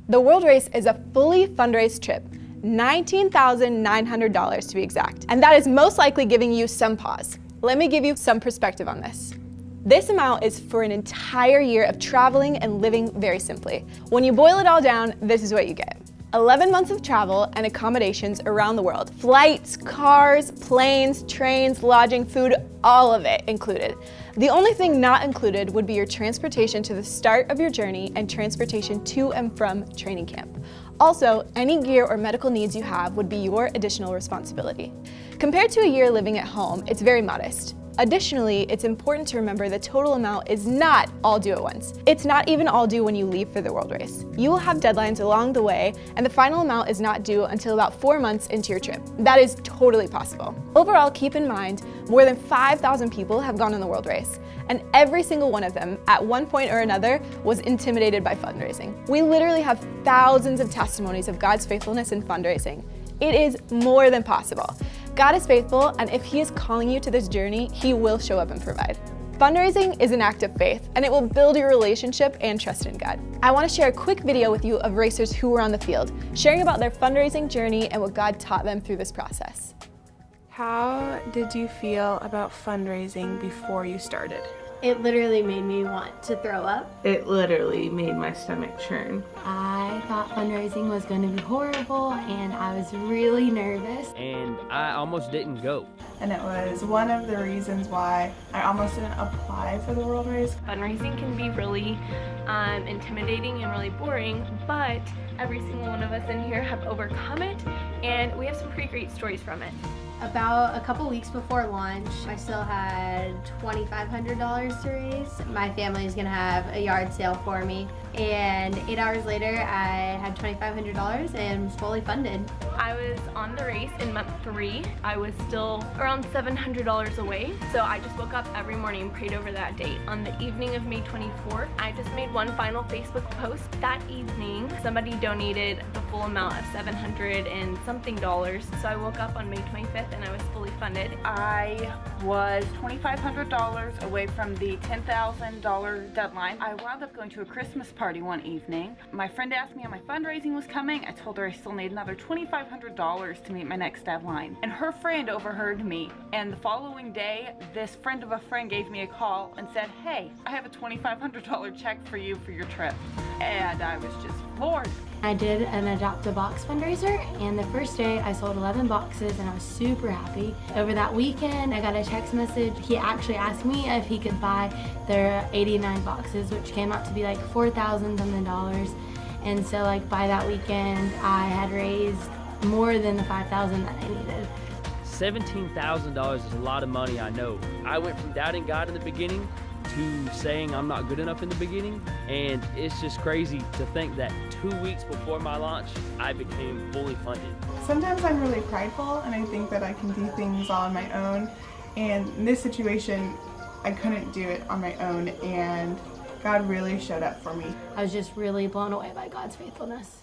The World Race is a fully fundraised trip, $19,900 to be exact, and that is most likely giving you some pause. Let me give you some perspective on this. This amount is for an entire year of traveling and living very simply. When you boil it all down, this is what you get. 11 months of travel and accommodations around the world. Flights, cars, planes, trains, lodging, food, all of it included. The only thing not included would be your transportation to the start of your journey and transportation to and from training camp. Also, any gear or medical needs you have would be your additional responsibility. Compared to a year living at home, it's very modest. Additionally, it's important to remember the total amount is not all due at once. It's not even all due when you leave for the World Race. You will have deadlines along the way, and the final amount is not due until about 4 months into your trip. That is totally possible. Overall, keep in mind, more than 5,000 people have gone on the World Race, and every single one of them, at one point or another, was intimidated by fundraising. We literally have thousands of testimonies of God's faithfulness in fundraising. It is more than possible. God is faithful, and if He is calling you to this journey, He will show up and provide. Fundraising is an act of faith, and it will build your relationship and trust in God. I want to share a quick video with you of racers who were on the field, sharing about their fundraising journey and what God taught them through this process. How did you feel about fundraising before you started? It literally made me want to throw up. It literally made my stomach churn. I thought fundraising was going to be horrible, and I was really nervous. And I almost didn't go. And it was one of the reasons why I almost didn't apply for the World Race. Fundraising can be really intimidating and really boring, but every single one of us in here have overcome it, and we have some pretty great stories from it. About a couple weeks before launch, I still had $2,500 to raise. My family is going to have a yard sale for me, and 8 hours later I had $2,500 and was fully funded. I was on the race in month 3. I was still around $700 away, so I just woke up every morning and prayed over that date. On the evening of May 24th, I just made one final Facebook post. That evening, somebody donated the full amount of $700 and something, so I woke up on May 25th and I was fully funded. I was $2,500 away from the $10,000 deadline. I wound up going to a Christmas party one evening. My friend asked me how my fundraising was coming. I told her I still need another $2,500 to meet my next deadline. And her friend overheard me. And the following day, this friend of a friend gave me a call and said, "Hey, I have a $2,500 check for you for your trip." And I was just floored. I did an Adopt a Box fundraiser, and the first day I sold 11 boxes and I was super happy. Over that weekend I got a text message. He actually asked me if he could buy their 89 boxes, which came out to be like $4,000 something. And so like by that weekend I had raised more than the $5,000 that I needed. $17,000 is a lot of money, I know. I went from doubting God in the beginning to saying I'm not good enough in the beginning, and it's just crazy to think that 2 weeks before my launch, I became fully funded. Sometimes I'm really prideful and I think that I can do things on my own, and in this situation I couldn't do it on my own, and God really showed up for me. I was just really blown away by God's faithfulness.